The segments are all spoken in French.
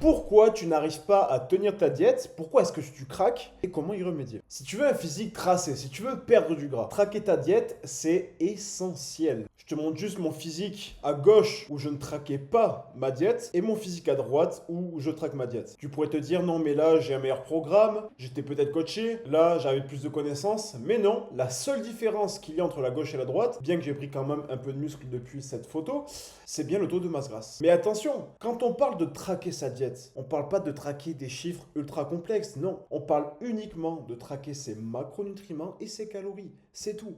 Pourquoi tu n'arrives pas à tenir ta diète? Pourquoi est-ce que tu craques? Et comment y remédier? Si tu veux un physique tracé, si tu veux perdre du gras, traquer ta diète, c'est essentiel. Je te montre juste mon physique à gauche où je ne traquais pas ma diète et mon physique à droite où je traque ma diète. Tu pourrais te dire non mais là j'ai un meilleur programme, j'étais peut-être coaché, là j'avais plus de connaissances, mais non, la seule différence qu'il y a entre la gauche et la droite, bien que j'ai pris quand même un peu de muscle depuis cette photo, c'est bien le taux de masse grasse. Mais attention, quand on parle de traquer sa diète, on parle pas de traquer des chiffres ultra complexes, non, on parle uniquement de traquer ses macronutriments et ses calories, c'est tout.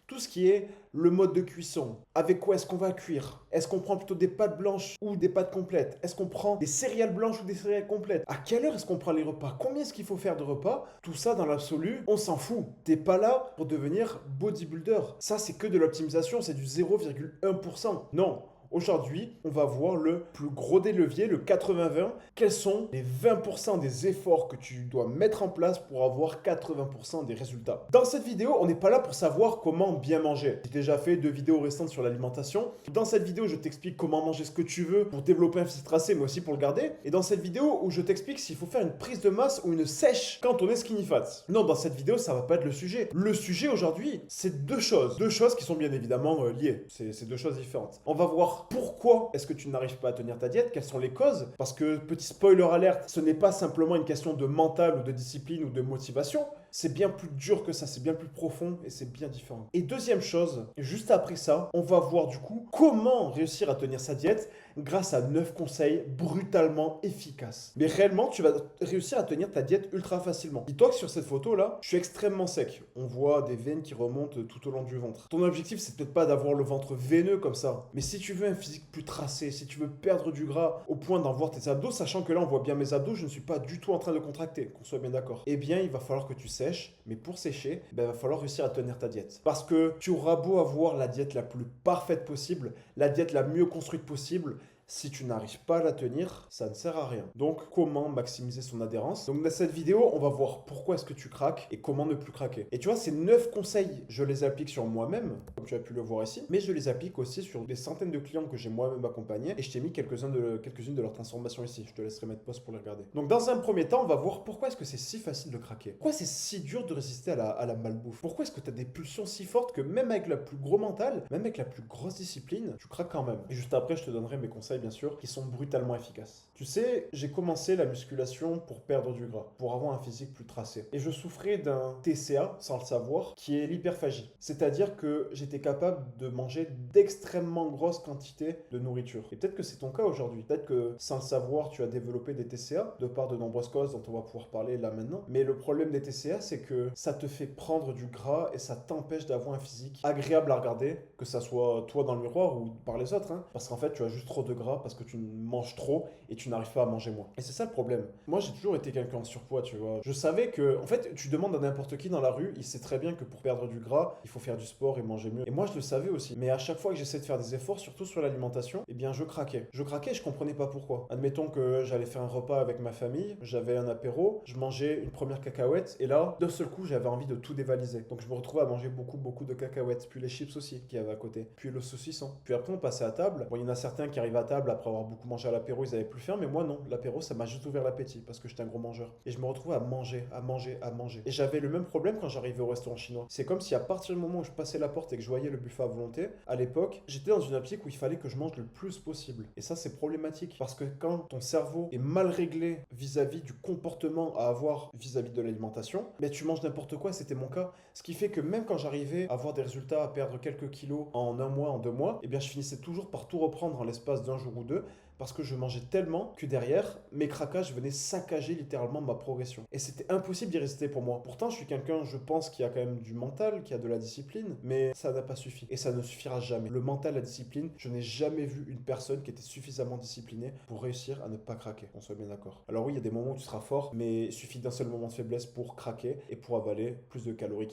Tout ce qui est le mode de cuisson, avec quoi est-ce qu'on va cuire? Est-ce qu'on prend plutôt des pâtes blanches ou des pâtes complètes? Est-ce qu'on prend des céréales blanches ou des céréales complètes? À quelle heure est-ce qu'on prend les repas? Combien est-ce qu'il faut faire de repas? Tout ça dans l'absolu, on s'en fout. T'es pas là pour devenir bodybuilder. Ça, c'est que de l'optimisation, c'est du 0,1%. Non. Aujourd'hui, on va voir le plus gros des leviers, le 80-20. Quels sont les 20% des efforts que tu dois mettre en place pour avoir 80% des résultats? Dans cette vidéo, on n'est pas là pour savoir comment bien manger. J'ai déjà fait 2 vidéos récentes sur l'alimentation. Dans cette vidéo, je t'explique comment manger ce que tu veux pour développer un physique tracé, mais aussi pour le garder. Et dans cette vidéo où je t'explique s'il faut faire une prise de masse ou une sèche quand on est skinny fat. Non, dans cette vidéo, ça va pas être le sujet. Le sujet aujourd'hui, c'est deux choses. Deux choses qui sont bien évidemment liées. C'est deux choses différentes. On va voir pourquoi est-ce que tu n'arrives pas à tenir ta diète, quelles sont les causes, parce que petit spoiler alerte, ce n'est pas simplement une question de mental ou de discipline ou de motivation, c'est bien plus dur que ça, c'est bien plus profond et c'est bien différent. Et deuxième chose, juste après ça, on va voir du coup comment réussir à tenir sa diète grâce à 9 conseils brutalement efficaces. Mais réellement, tu vas réussir à tenir ta diète ultra facilement. Dis-toi que sur cette photo là, je suis extrêmement sec. On voit des veines qui remontent tout au long du ventre. Ton objectif, c'est peut-être pas d'avoir le ventre veineux comme ça, mais si tu veux un physique plus tracé, si tu veux perdre du gras au point d'en voir tes abdos, sachant que là on voit bien mes abdos, je ne suis pas du tout en train de contracter, qu'on soit bien d'accord. Eh bien, il va falloir que tu sèches, mais pour sécher, il va falloir réussir à tenir ta diète. Parce que tu auras beau avoir la diète la plus parfaite possible, la diète la mieux construite possible, si tu n'arrives pas à la tenir, ça ne sert à rien. Donc, comment maximiser son adhérence? Donc, dans cette vidéo, on va voir pourquoi est-ce que tu craques et comment ne plus craquer. Et tu vois, ces 9 conseils, je les applique sur moi-même, comme tu as pu le voir ici, mais je les applique aussi sur des centaines de clients que j'ai moi-même accompagnés et je t'ai mis quelques-unes de leurs transformations ici. Je te laisserai mettre pause pour les regarder. Donc, dans un premier temps, on va voir pourquoi est-ce que c'est si facile de craquer. Pourquoi c'est si dur de résister à la malbouffe? Pourquoi est-ce que tu as des pulsions si fortes que même avec le plus gros mental, même avec la plus grosse discipline, tu craques quand même? Et juste après, je te donnerai mes conseils bien sûr, qui sont brutalement efficaces. Tu sais, j'ai commencé la musculation pour perdre du gras, pour avoir un physique plus tracé. Et je souffrais d'un TCA, sans le savoir, qui est l'hyperphagie. C'est-à-dire que j'étais capable de manger d'extrêmement grosses quantités de nourriture. Et peut-être que c'est ton cas aujourd'hui. Peut-être que sans le savoir, tu as développé des TCA, de par de nombreuses causes dont on va pouvoir parler là maintenant. Mais le problème des TCA, c'est que ça te fait prendre du gras et ça t'empêche d'avoir un physique agréable à regarder, que ça soit toi dans le miroir ou par les autres. Parce qu'en fait, tu as juste trop de gras parce que tu manges trop et tu n'arrives pas à manger moins. Et c'est ça le problème. Moi, j'ai toujours été quelqu'un en surpoids, tu vois. Je savais que, en fait, tu demandes à n'importe qui dans la rue, il sait très bien que pour perdre du gras, il faut faire du sport et manger mieux. Et moi, je le savais aussi. Mais à chaque fois que j'essayais de faire des efforts, surtout sur l'alimentation, eh bien, je craquais. Je craquais et je comprenais pas pourquoi. Admettons que j'allais faire un repas avec ma famille, j'avais un apéro, je mangeais une première cacahuète et là, d'un seul coup, j'avais envie de tout dévaliser. Donc, je me retrouvais à manger beaucoup de cacahuètes, puis les chips aussi qu'il y avait à côté, puis le saucisson. Puis après, on passait à table. Bon, il y en a certains qui arrivent à table après avoir beaucoup mangé à l'apéro, ils avaient plus faim, mais moi non. L'apéro, ça m'a juste ouvert l'appétit parce que j'étais un gros mangeur. Et je me retrouvais à manger, à manger, à manger. Et j'avais le même problème quand j'arrivais au restaurant chinois. C'est comme si à partir du moment où je passais la porte et que je voyais le buffet à volonté, à l'époque, j'étais dans une optique où il fallait que je mange le plus possible. Et ça, c'est problématique parce que quand ton cerveau est mal réglé vis-à-vis du comportement à avoir vis-à-vis de l'alimentation, mais tu manges n'importe quoi, c'était mon cas. Ce qui fait que même quand j'arrivais à avoir des résultats, à perdre quelques kilos en un mois, en 2 mois, eh bien je finissais toujours par tout reprendre en l'espace d'un jour ou deux parce que je mangeais tellement que derrière, mes craquages venaient saccager littéralement ma progression. Et c'était impossible d'y résister pour moi. Pourtant, je suis quelqu'un, je pense, qui a quand même du mental, qui a de la discipline, mais ça n'a pas suffi. Et ça ne suffira jamais. Le mental, la discipline, je n'ai jamais vu une personne qui était suffisamment disciplinée pour réussir à ne pas craquer. On soit bien d'accord. Alors oui, il y a des moments où tu seras fort, mais il suffit d'un seul moment de faiblesse pour craquer et pour avaler plus de calories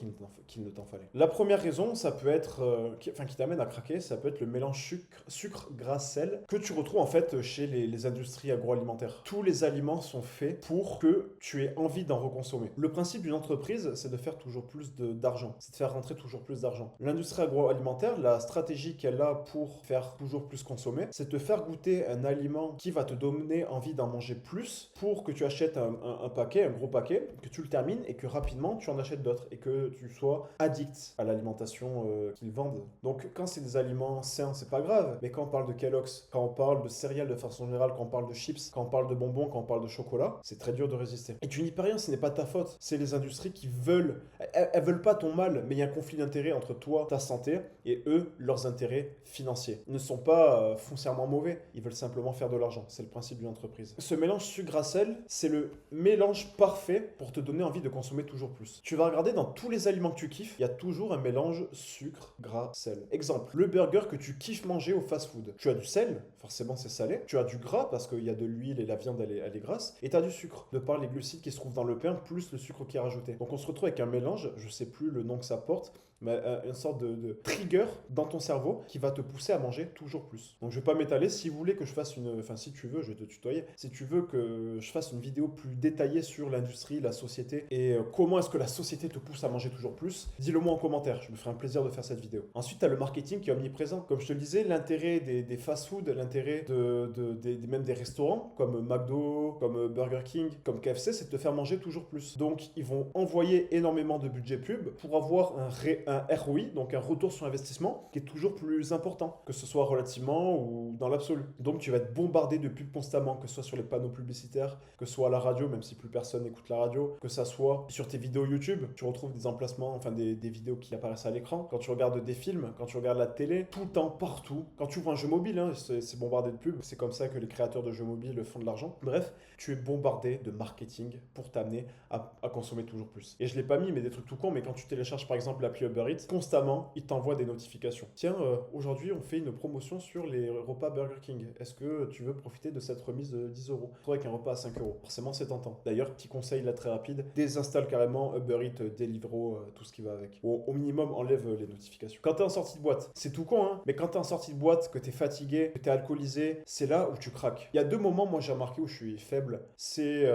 qu'il ne t'en fallait. La première raison, ça peut être, qui t'amène à craquer, ça peut être le mélange sucre, gras, sel, que tu retrouves en fait fait chez les industries agroalimentaires. Tous les aliments sont faits pour que tu aies envie d'en reconsommer. Le principe d'une entreprise, c'est de faire toujours plus d'argent. C'est de faire rentrer toujours plus d'argent. L'industrie agroalimentaire, la stratégie qu'elle a pour faire toujours plus consommer, c'est de te faire goûter un aliment qui va te donner envie d'en manger plus pour que tu achètes un paquet, un gros paquet, que tu le termines et que rapidement tu en achètes d'autres et que tu sois addict à l'alimentation qu'ils vendent. Donc quand c'est des aliments sains, c'est pas grave, mais quand on parle de Kellogg's, quand on parle de céréales de façon générale, quand on parle de chips, quand on parle de bonbons, quand on parle de chocolat, c'est très dur de résister. Et tu n'y peux rien, ce n'est pas ta faute. C'est les industries qui veulent, elles veulent pas ton mal, mais il y a un conflit d'intérêts entre toi, ta santé, et eux, leurs intérêts financiers. Ils ne sont pas foncièrement mauvais, ils veulent simplement faire de l'argent. C'est le principe d'une entreprise. Ce mélange sucre-gras-sel, c'est le mélange parfait pour te donner envie de consommer toujours plus. Tu vas regarder dans tous les aliments que tu kiffes, il y a toujours un mélange sucre-gras-sel. Exemple, le burger que tu kiffes manger au fast-food. Tu as du sel, forcément c'est salé. Tu as du gras parce qu'il y a de l'huile et la viande elle est grasse. Et tu as du sucre, de par les glucides qui se trouvent dans le pain, plus le sucre qui est rajouté. Donc on se retrouve avec un mélange, je sais plus le nom que ça porte, mais une sorte de trigger dans ton cerveau qui va te pousser à manger toujours plus. Donc je vais pas m'étaler, si vous voulez que je fasse enfin si tu veux, je vais te tutoyer, si tu veux que je fasse une vidéo plus détaillée sur l'industrie, la société et comment est-ce que la société te pousse à manger toujours plus, dis-le moi en commentaire, je me ferai un plaisir de faire cette vidéo. Ensuite, tu as le marketing qui est omniprésent. Comme je te le disais, l'intérêt des fast-food, l'intérêt même des restaurants comme McDo, comme Burger King, comme KFC, c'est de te faire manger toujours plus. Donc ils vont envoyer énormément de budget pub pour avoir un ROI, donc un retour sur investissement, qui est toujours plus important, que ce soit relativement ou dans l'absolu. Donc tu vas être bombardé de pubs constamment, que ce soit sur les panneaux publicitaires, que ce soit à la radio, même si plus personne n'écoute la radio, que ça soit sur tes vidéos YouTube, tu retrouves des emplacements, enfin des vidéos qui apparaissent à l'écran. Quand tu regardes des films, quand tu regardes la télé, tout le temps, partout. Quand tu ouvres un jeu mobile, hein, c'est bombardé de pubs. C'est comme ça que les créateurs de jeux mobiles font de l'argent. Bref, tu es bombardé de marketing pour t'amener à consommer toujours plus. Et je l'ai pas mis, mais des trucs tout con, mais quand tu télécharges par exemple l'appli Uber Eats, constamment, il t'envoie des notifications. Tiens, aujourd'hui, on fait une promotion sur les repas Burger King. Est-ce que tu veux profiter de cette remise de 10 euros? Avec un repas à 5 euros. Forcément, c'est tentant. D'ailleurs, petit conseil là très rapide, désinstalle carrément Uber Eats, Deliveroo, tout ce qui va avec. Ou au minimum, enlève les notifications. Quand t'es en sortie de boîte, c'est tout con, hein, mais quand t'es en sortie de boîte, que t'es fatigué, que t'es alcoolisé, c'est là où tu craques. Il y a deux moments, moi j'ai remarqué où je suis faible. C'est.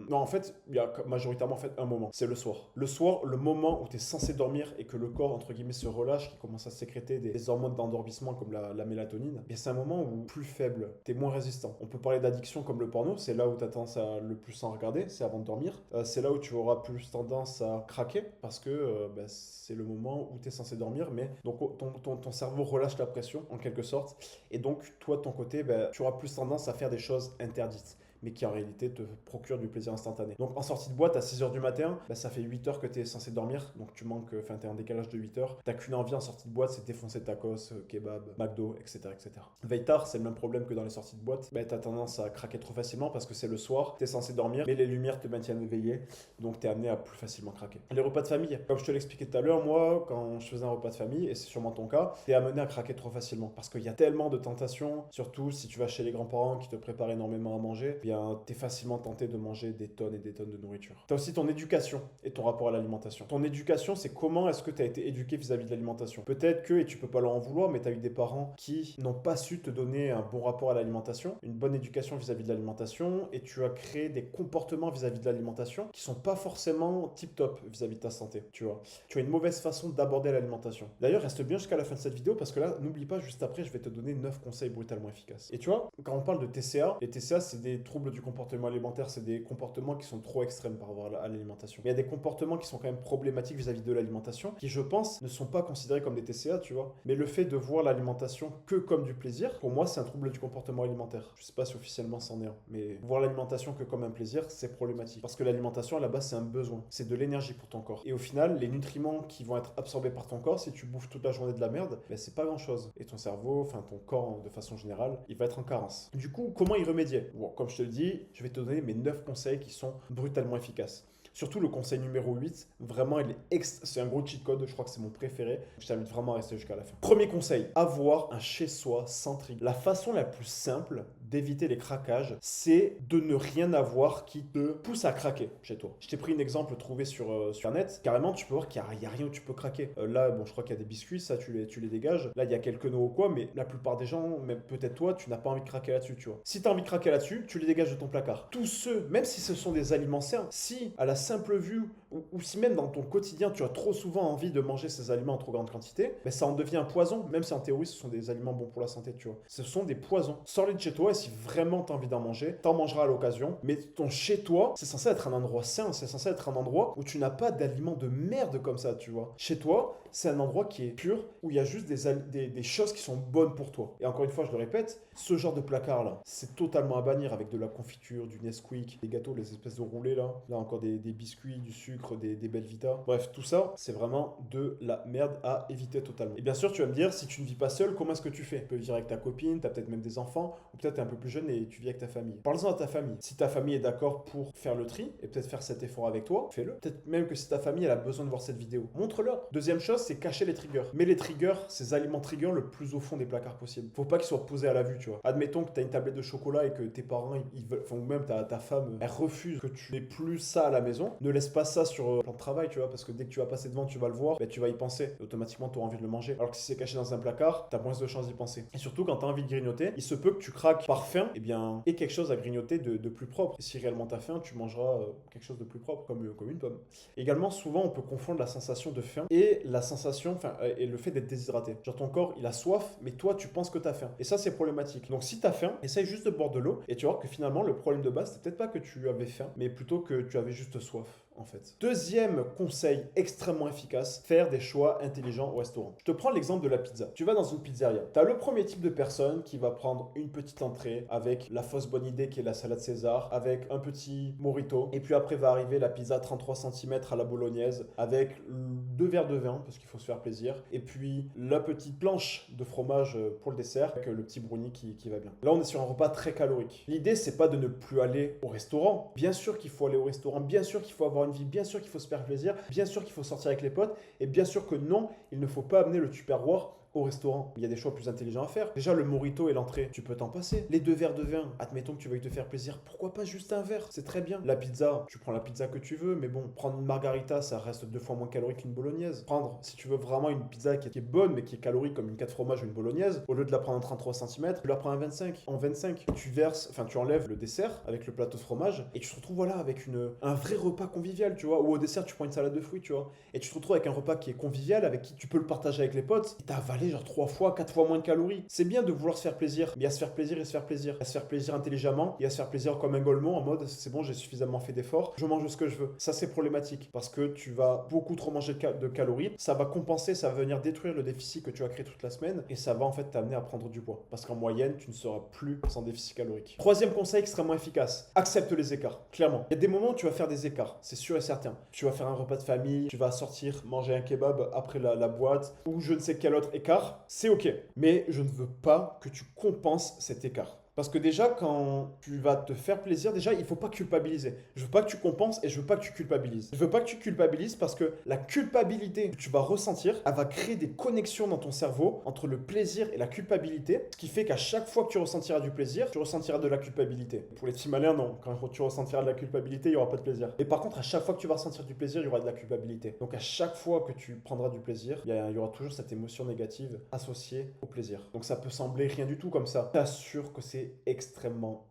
Non, en fait, il y a majoritairement en fait, un moment. C'est le soir. Le soir, le moment où t'es censé dormir et que le corps, entre guillemets, se relâche, qui commence à sécréter des hormones d'endormissement comme la mélatonine, et c'est un moment où plus faible, t'es moins résistant. On peut parler d'addiction comme le porno, c'est là où t'as tendance à le plus en regarder, c'est avant de dormir. C'est là où tu auras plus tendance à craquer parce que c'est le moment où t'es censé dormir, mais donc ton cerveau relâche la pression en quelque sorte, et donc toi de ton côté, tu auras plus tendance à faire des choses interdites, mais qui en réalité te procure du plaisir instantané. Donc en sortie de boîte à 6h du matin, ça fait 8 heures que tu es censé dormir, donc tu manques, enfin tu es en décalage de 8 heures. T'as qu'une envie en sortie de boîte, c'est défoncer tacos, kebab, McDo, etc. etc. Veille tard, c'est le même problème que dans les sorties de boîte. Tu as tendance à craquer trop facilement parce que c'est le soir, tu es censé dormir, mais les lumières te maintiennent éveillé, donc tu es amené à plus facilement craquer. Les repas de famille, comme je te l'expliquais tout à l'heure, moi, quand je faisais un repas de famille, et c'est sûrement ton cas, tu es amené à craquer trop facilement parce qu'il y a tellement de tentations, surtout si tu vas chez les grands-parents qui te préparent énormément à manger, bien tu es facilement tenté de manger des tonnes et des tonnes de nourriture. Tu as aussi ton éducation et ton rapport à l'alimentation. Ton éducation, c'est comment est-ce que tu as été éduqué vis-à-vis de l'alimentation. Peut-être que, et tu peux pas leur en vouloir, mais tu as eu des parents qui n'ont pas su te donner un bon rapport à l'alimentation, une bonne éducation vis-à-vis de l'alimentation, et tu as créé des comportements vis-à-vis de l'alimentation qui sont pas forcément tip-top vis-à-vis de ta santé, tu vois. Tu as une mauvaise façon d'aborder l'alimentation. D'ailleurs, reste bien jusqu'à la fin de cette vidéo parce que là, n'oublie pas, juste après, je vais te donner 9 conseils brutalement efficaces. Et tu vois, quand on parle de TCA, les TCA, c'est des troubles du comportement alimentaire, c'est des comportements qui sont trop extrêmes par rapport à l'alimentation. Mais il y a des comportements qui sont quand même problématiques vis-à-vis de l'alimentation, qui je pense ne sont pas considérés comme des TCA, tu vois. Mais le fait de voir l'alimentation que comme du plaisir, pour moi c'est un trouble du comportement alimentaire. Je sais pas si officiellement c'en est un, mais voir l'alimentation que comme un plaisir, c'est problématique. Parce que l'alimentation à la base c'est un besoin, c'est de l'énergie pour ton corps. Et au final, les nutriments qui vont être absorbés par ton corps, si tu bouffes toute la journée de la merde, c'est pas grand chose. Et ton cerveau, enfin ton corps de façon générale, il va être en carence. Du coup, comment y remédier? Bon, comme je te le dis, je vais te donner mes 9 conseils qui sont brutalement efficaces. Surtout le conseil numéro 8, vraiment, c'est un gros cheat code, je crois que c'est mon préféré. Je t'invite vraiment à rester jusqu'à la fin. Premier conseil, avoir un chez-soi centrique. La façon la plus simple d'éviter les craquages, c'est de ne rien avoir qui te pousse à craquer chez toi. Je t'ai pris un exemple trouvé sur Internet. Carrément, tu peux voir qu'il n'y a rien où tu peux craquer. Là, bon, je crois qu'il y a des biscuits, ça, tu les dégages. Là, il y a quelques noix ou quoi, mais la plupart des gens, même peut-être toi, tu n'as pas envie de craquer là-dessus, tu vois. Si tu as envie de craquer là-dessus, tu les dégages de ton placard. Tous ceux, même si ce sont des aliments sains, si à la simple vue, ou si même dans ton quotidien, tu as trop souvent envie de manger ces aliments en trop grande quantité, mais ça en devient un poison, même si en théorie, ce sont des aliments bons pour la santé, tu vois. Ce sont des poisons. Sors-les de chez toi et si vraiment tu as envie d'en manger, t'en mangeras à l'occasion. Mais ton chez toi, c'est censé être un endroit sain, c'est censé être un endroit où tu n'as pas d'aliments de merde comme ça, tu vois. Chez toi, c'est un endroit qui est pur, où il y a juste des choses qui sont bonnes pour toi. Et encore une fois, je le répète, ce genre de placard-là, c'est totalement à bannir avec de la confiture, du Nesquik, des gâteaux, les espèces de roulés là. Là encore des biscuits, du sucre, des Belvita. Bref, tout ça, c'est vraiment de la merde à éviter totalement. Et bien sûr, tu vas me dire, si tu ne vis pas seul, comment est-ce que tu fais? Tu peux vivre avec ta copine, tu as peut-être même des enfants, ou peut-être tu es un peu plus jeune et tu vis avec ta famille. Parle-en à ta famille. Si ta famille est d'accord pour faire le tri et peut-être faire cet effort avec toi, fais-le. Peut-être même que si ta famille elle a besoin de voir cette vidéo, montre-leur. Deuxième chose, c'est cacher les triggers. Mets les triggers, ces aliments triggers, le plus au fond des placards possible. Faut pas qu'ils soient posés à la vue, tu vois. Admettons que tu as une tablette de chocolat et que tes parents, ils veulent, enfin, ou même ta femme, elle refuse que tu n'aies plus ça à la maison. Ne laisse pas ça sur le plan de travail, tu vois, parce que dès que tu vas passer devant, tu vas le voir, ben, tu vas y penser. Et automatiquement, tu auras envie de le manger. Alors que si c'est caché dans un placard, tu as moins de chances d'y penser. Et surtout, quand tu as envie de grignoter, il se peut que tu craques par faim, et bien, et quelque chose à grignoter de plus propre. Et si réellement tu as faim, tu mangeras quelque chose de plus propre, comme une pomme. Également, souvent, on peut confondre la sensation de faim et la sensation, enfin, et le fait d'être déshydraté. Genre, ton corps, il a soif, mais toi, tu penses que tu as faim. Et ça, c'est problématique. Donc, si tu as faim, essaye juste de boire de l'eau, et tu vas voir que finalement, le problème de base, c'est peut-être pas que tu avais faim, mais plutôt que tu avais juste soif. En fait. Deuxième conseil extrêmement efficace, faire des choix intelligents au restaurant. Je te prends l'exemple de la pizza. Tu vas dans une pizzeria. Tu as le premier type de personne qui va prendre une petite entrée avec la fausse bonne idée qui est la salade César, avec un petit mojito, et puis après va arriver la pizza 33 cm à la bolognaise avec 2 verres de vin parce qu'il faut se faire plaisir, et puis la petite planche de fromage pour le dessert avec le petit brownie qui va bien. Là, on est sur un repas très calorique. L'idée, c'est pas de ne plus aller au restaurant. Bien sûr qu'il faut aller au restaurant, bien sûr qu'il faut avoir une vie, bien sûr qu'il faut se faire plaisir, bien sûr qu'il faut sortir avec les potes, et bien sûr que non, il ne faut pas amener le Tupperware au restaurant. Il y a des choix plus intelligents à faire. Déjà, le mojito et l'entrée, tu peux t'en passer. Les 2 verres de vin, admettons que tu veuilles te faire plaisir, pourquoi pas juste un verre? C'est très bien. La pizza, tu prends la pizza que tu veux, mais bon, prendre une margarita, ça reste 2 fois moins calorique qu'une bolognaise. Prendre, si tu veux vraiment une pizza qui est bonne, mais qui est calorique comme une 4 fromages ou une bolognaise, au lieu de la prendre en 33 cm, tu la prends en 25. En 25, tu verses, enfin, tu enlèves le dessert avec le plateau de fromage, et tu te retrouves, voilà, avec un vrai repas convivial, tu vois, ou au dessert, tu prends une salade de fruits, tu vois, et tu te retrouves avec un repas qui est convivial, avec qui tu peux le partager avec les potes, et t'as avalé genre 3 fois, 4 fois moins de calories. C'est bien de vouloir se faire plaisir, mais à se faire plaisir et se faire plaisir. À se faire plaisir intelligemment et à se faire plaisir comme un golemon en mode c'est bon, j'ai suffisamment fait d'efforts, je mange ce que je veux. Ça, c'est problématique parce que tu vas beaucoup trop manger de calories. Ça va compenser, ça va venir détruire le déficit que tu as créé toute la semaine et ça va en fait t'amener à prendre du poids parce qu'en moyenne, tu ne seras plus sans déficit calorique. Troisième conseil extrêmement efficace, accepte les écarts. Clairement, il y a des moments où tu vas faire des écarts, c'est sûr et certain. Tu vas faire un repas de famille, tu vas sortir manger un kebab après la boîte ou je ne sais quel autre écart, c'est ok. Mais je ne veux pas que tu compenses cet écart. Parce que déjà, quand tu vas te faire plaisir, déjà, il ne faut pas culpabiliser. Je veux pas que tu compenses et je veux pas que tu culpabilises. Je veux pas que tu culpabilises parce que la culpabilité que tu vas ressentir, elle va créer des connexions dans ton cerveau entre le plaisir et la culpabilité, ce qui fait qu'à chaque fois que tu ressentiras du plaisir, tu ressentiras de la culpabilité. Pour les petits malins, non. Quand tu ressentiras de la culpabilité, il n'y aura pas de plaisir. Et par contre, à chaque fois que tu vas ressentir du plaisir, il y aura de la culpabilité. Donc à chaque fois que tu prendras du plaisir, il y aura toujours cette émotion négative associée au plaisir. Donc ça peut sembler rien du tout comme ça. Je t'assure que c'est extrêmement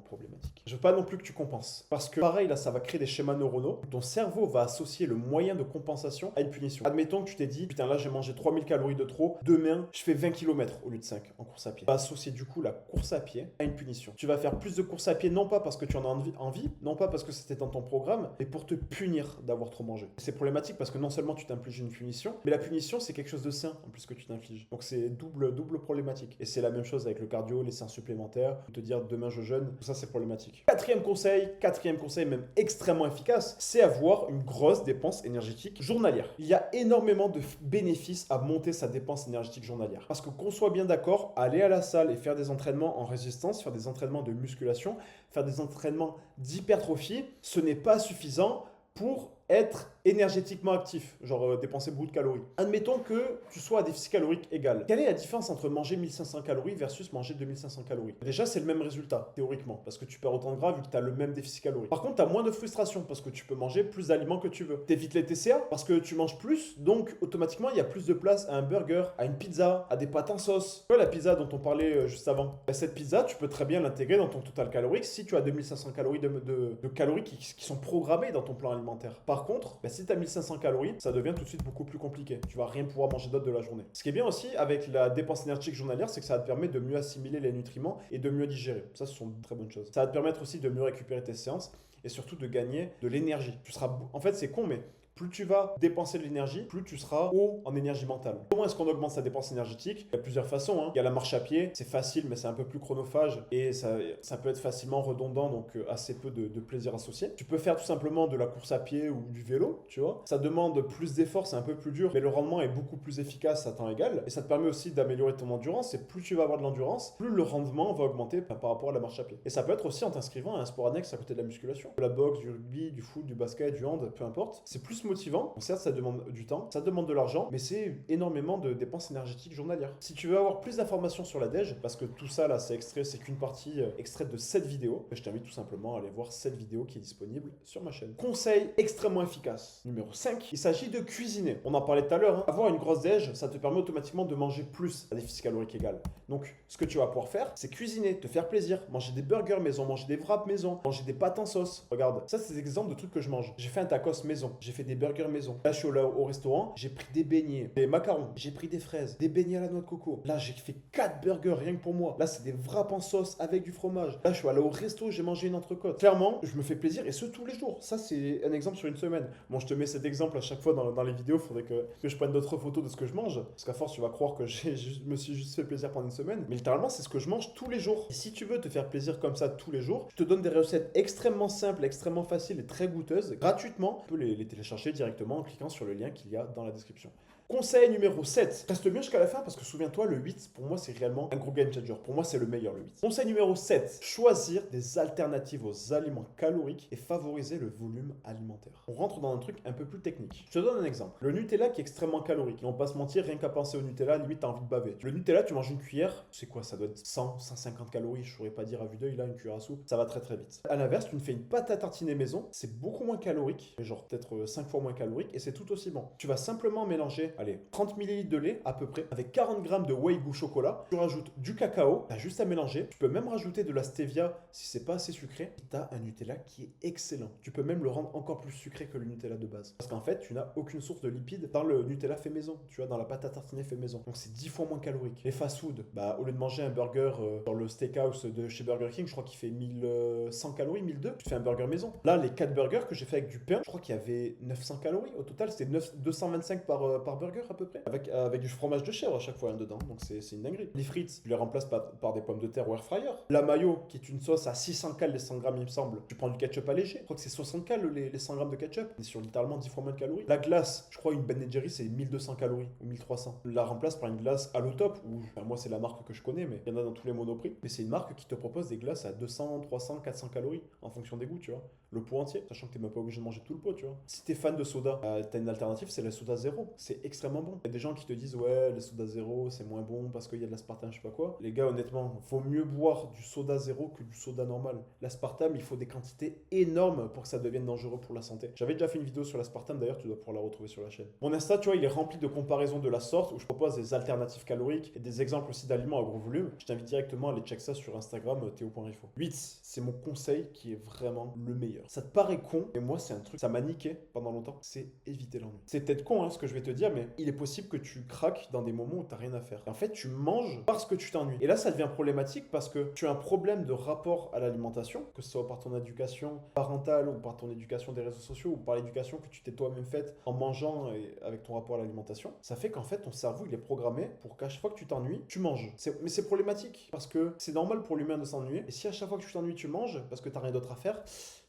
problématique. Je veux pas non plus que tu compenses. Parce que pareil, là, ça va créer des schémas neuronaux. Ton cerveau va associer le moyen de compensation à une punition. Admettons que tu t'es dit, putain, là, j'ai mangé 3000 calories de trop. Demain, je fais 20 km au lieu de 5 en course à pied. Tu vas associer du coup la course à pied à une punition. Tu vas faire plus de course à pied, non pas parce que tu en as envie, non pas parce que c'était dans ton programme, mais pour te punir d'avoir trop mangé. C'est problématique parce que non seulement tu t'infliges une punition, mais la punition, c'est quelque chose de sain en plus que tu t'infliges. Donc c'est double problématique. Et c'est la même chose avec le cardio, les séances supplémentaires, te dire demain je jeûne, tout ça c'est problématique. Quatrième conseil même extrêmement efficace, c'est avoir une grosse dépense énergétique journalière. Il y a énormément de bénéfices à monter sa dépense énergétique journalière. Parce que qu'on soit bien d'accord, aller à la salle et faire des entraînements en résistance, faire des entraînements de musculation, faire des entraînements d'hypertrophie, ce n'est pas suffisant pour être énergétiquement actif, genre dépenser beaucoup de calories. Admettons que tu sois à déficit calorique égal. Quelle est la différence entre manger 1500 calories versus manger 2500 calories? Déjà, c'est le même résultat, théoriquement, parce que tu perds autant de gras vu que tu as le même déficit calorique. Par contre, tu as moins de frustration parce que tu peux manger plus d'aliments que tu veux. T'évites les TCA parce que tu manges plus, donc automatiquement, il y a plus de place à un burger, à une pizza, à des pâtes en sauce. Tu vois la pizza dont on parlait juste avant? Cette pizza, tu peux très bien l'intégrer dans ton total calorique si tu as 2500 calories de calories qui sont programmées dans ton plan alimentaire. Par contre, si tu as 1500 calories, ça devient tout de suite beaucoup plus compliqué. Tu vas rien pouvoir manger d'autre de la journée. Ce qui est bien aussi avec la dépense énergétique journalière, c'est que ça va te permettre de mieux assimiler les nutriments et de mieux digérer. Ça, ce sont de très bonnes choses. Ça va te permettre aussi de mieux récupérer tes séances et surtout de gagner de l'énergie. Tu seras, en fait, c'est con, mais plus tu vas dépenser de l'énergie, plus tu seras haut en énergie mentale. Comment est-ce qu'on augmente sa dépense énergétique? Il y a plusieurs façons. Il y a la marche à pied, c'est facile, mais c'est un peu plus chronophage et ça peut être facilement redondant, donc assez peu de plaisir associé. Tu peux faire tout simplement de la course à pied ou du vélo, tu vois. Ça demande plus d'efforts, c'est un peu plus dur, mais le rendement est beaucoup plus efficace à temps égal. Et ça te permet aussi d'améliorer ton endurance. Et plus tu vas avoir de l'endurance, plus le rendement va augmenter par rapport à la marche à pied. Et ça peut être aussi en t'inscrivant à un sport annexe à côté de la musculation. De la boxe, du rugby, du foot, du basket, du hand, peu importe. C'est plus motivant. Bon, certes, ça demande du temps, ça demande de l'argent, mais c'est énormément de dépenses énergétiques journalières. Si tu veux avoir plus d'informations sur la DEJ, parce que tout ça là, c'est extrait, c'est qu'une partie extraite de cette vidéo, je t'invite tout simplement à aller voir cette vidéo qui est disponible sur ma chaîne. Conseil extrêmement efficace. Numéro 5, il s'agit de cuisiner. On en parlait tout à l'heure, Avoir une grosse DEJ, ça te permet automatiquement de manger plus à déficit calorique égal. Donc, ce que tu vas pouvoir faire, c'est cuisiner, te faire plaisir, manger des burgers maison, manger des wraps maison, manger des pâtes en sauce. Regarde, ça c'est des exemples de trucs que je mange. J'ai fait un tacos maison, j'ai fait des burgers maison. Là, je suis au restaurant, j'ai pris des beignets, des macarons, j'ai pris des fraises, des beignets à la noix de coco. Là, j'ai fait 4 burgers rien que pour moi. Là, c'est des wraps en sauce avec du fromage. Là, je suis allé au resto, j'ai mangé une entrecôte. Clairement, je me fais plaisir et ce tous les jours. Ça, c'est un exemple sur une semaine. Bon, je te mets cet exemple à chaque fois dans les vidéos. Faudrait que je prenne d'autres photos de ce que je mange. Parce qu'à force, tu vas croire que je me suis juste fait plaisir pendant une semaine. Mais littéralement, c'est ce que je mange tous les jours. Et si tu veux te faire plaisir comme ça tous les jours, je te donne des recettes extrêmement simples, extrêmement faciles et très goûteuses gratuitement. Tu peux les télécharger directement en cliquant sur le lien qu'il y a dans la description. Conseil numéro 7. Reste bien jusqu'à la fin parce que souviens-toi, le 8, pour moi, c'est réellement un gros game changer. Pour moi, c'est le meilleur, le 8. Conseil numéro 7. Choisir des alternatives aux aliments caloriques et favoriser le volume alimentaire. On rentre dans un truc un peu plus technique. Je te donne un exemple. Le Nutella qui est extrêmement calorique. Et on va pas se mentir, rien qu'à penser au Nutella, limite, t'as envie de baver. Le Nutella, tu manges une cuillère, c'est quoi? Ça doit être 100, 150 calories. Je saurais pas dire à vue d'œil, là, une cuillère à soupe. Ça va très très vite. À l'inverse, tu me fais une pâte à tartiner maison, c'est beaucoup moins calorique, genre peut-être 5 fois moins calorique, et c'est tout aussi bon. Tu vas simplement mélanger, allez, 30 ml de lait à peu près, avec 40 g de whey goût chocolat. Tu rajoutes du cacao, t'as juste à mélanger. Tu peux même rajouter de la stevia si c'est pas assez sucré. T'as un Nutella qui est excellent. Tu peux même le rendre encore plus sucré que le Nutella de base. Parce qu'en fait, tu n'as aucune source de lipides dans le Nutella fait maison. Tu vois, dans la pâte à tartiner fait maison. Donc c'est 10 fois moins calorique. Les fast-food, au lieu de manger un burger dans le steakhouse de chez Burger King, je crois qu'il fait 1100 calories, 1200. Tu te fais un burger maison. Là, les 4 burgers que j'ai fait avec du pain, je crois qu'il y avait 900 calories. Au total, c'était 225 par burger à peu près. Avec du fromage de chèvre à chaque fois dedans. Donc c'est une dinguerie. Les frites, tu les remplaces par des pommes de terre ou air fryer. La mayo, qui est une sauce à 600 calories les 100 grammes, il me semble. Tu prends du ketchup allégé. Je crois que c'est 60 calories les 100 grammes de ketchup. On est sur littéralement 10 fois moins de calories. La glace, je crois une Ben Jerry, c'est 1200 calories ou 1300. Tu la remplace par une glace à l'eau top. Moi, c'est la marque que je connais, mais il y en a dans tous les monoprix. Mais c'est une marque qui te propose des glaces à 200, 300, 400 calories en fonction des goûts, tu vois. Le pot entier, sachant que t'es même pas obligé de manger tout le pot, tu vois. Si t'es fan de soda, t'as une alternative, c'est la soda zéro. C'est extrêmement bon. Il y a des gens qui te disent, ouais, le soda zéro, c'est moins bon parce qu'il y a de l'aspartame, je sais pas quoi. Les gars, honnêtement, faut mieux boire du soda zéro que du soda normal. L'aspartame, il faut des quantités énormes pour que ça devienne dangereux pour la santé. J'avais déjà fait une vidéo sur l'aspartame, d'ailleurs, tu dois pouvoir la retrouver sur la chaîne. Mon Insta, tu vois, il est rempli de comparaisons de la sorte où je propose des alternatives caloriques et des exemples aussi d'aliments à gros volume. Je t'invite directement à aller check ça sur Instagram, théo.info. 8, c'est mon conseil qui est vraiment le meilleur. Ça te paraît con, mais moi, c'est un truc, ça m'a niqué pendant longtemps, c'est éviter l'ennui. C'est peut-être con, ce que je vais te dire, mais il est possible que tu craques dans des moments où t'as rien à faire. Et en fait, tu manges parce que tu t'ennuies. Et là, ça devient problématique parce que tu as un problème de rapport à l'alimentation, que ce soit par ton éducation parentale ou par ton éducation des réseaux sociaux ou par l'éducation que tu t'es toi-même faite en mangeant et avec ton rapport à l'alimentation. Ça fait qu'en fait, ton cerveau, il est programmé pour qu'à chaque fois que tu t'ennuies, tu manges. Mais c'est problématique parce que c'est normal pour l'humain de s'ennuyer. Et si à chaque fois que tu t'ennuies, tu manges parce que t'as rien d'autre à faire,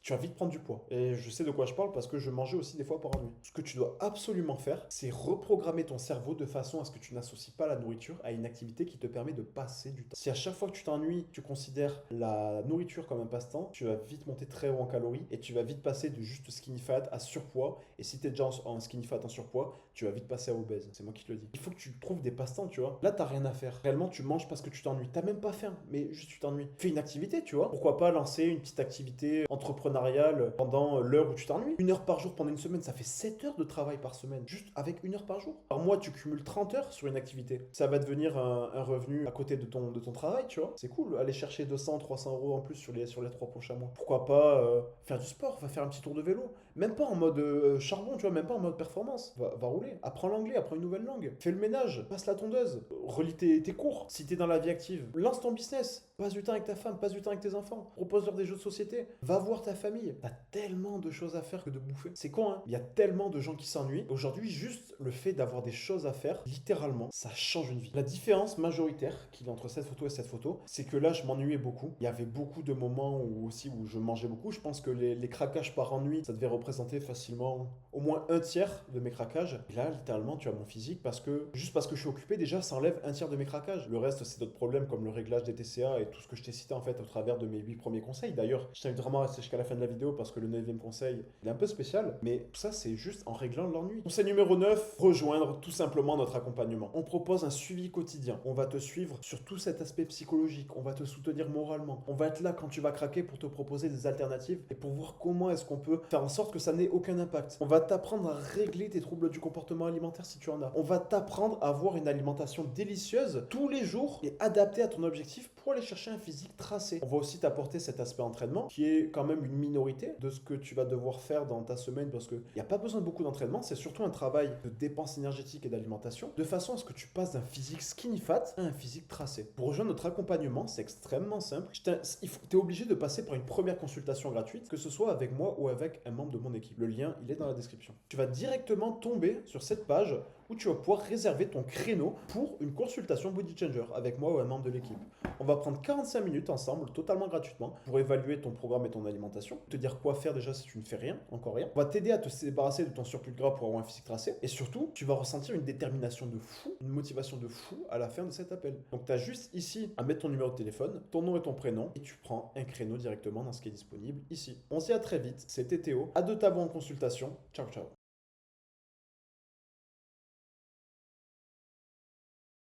tu vas vite prendre du poids. Et je sais de quoi je parle parce que je mangeais aussi des fois par ennui. Ce que tu dois absolument faire, c'est reprogrammer ton cerveau de façon à ce que tu n'associes pas la nourriture à une activité qui te permet de passer du temps. Si à chaque fois que tu t'ennuies, tu considères la nourriture comme un passe-temps, tu vas vite monter très haut en calories et tu vas vite passer de juste skinny fat à surpoids. Et si tu es déjà en skinny fat, en surpoids, tu vas vite passer à obèse. C'est moi qui te le dis. Il faut que tu trouves des passe-temps, tu vois. Là, t'as rien à faire. Réellement, tu manges parce que tu t'ennuies. T'as même pas faim, mais juste tu t'ennuies. Fais une activité, tu vois. Pourquoi pas lancer une petite activité entrepreneuriale pendant l'heure où tu t'ennuies. 1 heure par jour pendant une semaine, ça fait 7 heures de travail par semaine. Juste avec 1 heure par jour. Par mois, tu cumules 30 heures sur une activité. Ça va devenir un revenu à côté de ton travail, tu vois. C'est cool. Aller chercher 200, 300 euros en plus sur les 3 prochains mois. Pourquoi pas faire du sport, va faire un petit tour de vélo. Même pas en mode charbon, tu vois, même pas en mode performance. Va rouler. Apprends l'anglais, apprends une nouvelle langue. Fais le ménage, passe la tondeuse. Relis tes cours si t'es dans la vie active. Lance ton business. Passe du temps avec ta femme, passe du temps avec tes enfants. Propose-leur des jeux de société. Va voir ta famille. T'as tellement de choses à faire que de bouffer. C'est con, hein. Il y a tellement de gens qui s'ennuient. Aujourd'hui, juste le fait d'avoir des choses à faire, littéralement, ça change une vie. La différence majoritaire qu'il y a entre cette photo et cette photo, c'est que là, je m'ennuyais beaucoup. Il y avait beaucoup de moments où je mangeais beaucoup. Je pense que les craquages par ennui, ça devait représenter facilement au moins un tiers de mes craquages. Et là, littéralement, tu as mon physique parce que, juste parce que je suis occupé, déjà, ça enlève un tiers de mes craquages. Le reste, c'est d'autres problèmes comme le réglage des TCA et tout ce que je t'ai cité en fait au travers de mes 8 premiers conseils. D'ailleurs, je t'invite vraiment à rester jusqu'à la fin de la vidéo parce que le 9e conseil, il est un peu spécial. Mais tout ça, c'est juste en réglant l'ennui. Conseil numéro 9, rejoindre tout simplement notre accompagnement. On propose un suivi quotidien. On va te suivre sur tout cet aspect psychologique. On va te soutenir moralement. On va être là quand tu vas craquer pour te proposer des alternatives et pour voir comment est-ce qu'on peut faire en sorte que ça n'ait aucun impact. On va t'apprendre à régler tes troubles du comportement alimentaire si tu en as. On va t'apprendre à avoir une alimentation délicieuse tous les jours et adaptée à ton objectif pour aller chercher un physique tracé. On va aussi t'apporter cet aspect entraînement qui est quand même une minorité de ce que tu vas devoir faire dans ta semaine parce qu'il n'y a pas besoin de beaucoup d'entraînement, c'est surtout un travail de dépense énergétique et d'alimentation de façon à ce que tu passes d'un physique skinny fat à un physique tracé. Pour rejoindre notre accompagnement, c'est extrêmement simple. Tu es obligé de passer par une première consultation gratuite, que ce soit avec moi ou avec un membre de mon équipe. Le lien, il est dans la description. Tu vas directement tomber sur cette page où tu vas pouvoir réserver ton créneau pour une consultation Body Changer avec moi ou un membre de l'équipe. On va prendre 45 minutes ensemble, totalement gratuitement, pour évaluer ton programme et ton alimentation, te dire quoi faire déjà si tu ne fais rien, encore rien. On va t'aider à te débarrasser de ton surplus de gras pour avoir un physique tracé. Et surtout, tu vas ressentir une détermination de fou, une motivation de fou à la fin de cet appel. Donc tu as juste ici à mettre ton numéro de téléphone, ton nom et ton prénom, et tu prends un créneau directement dans ce qui est disponible ici. On se dit à très vite, c'était Théo. À de t'avoir en consultation. Ciao, ciao.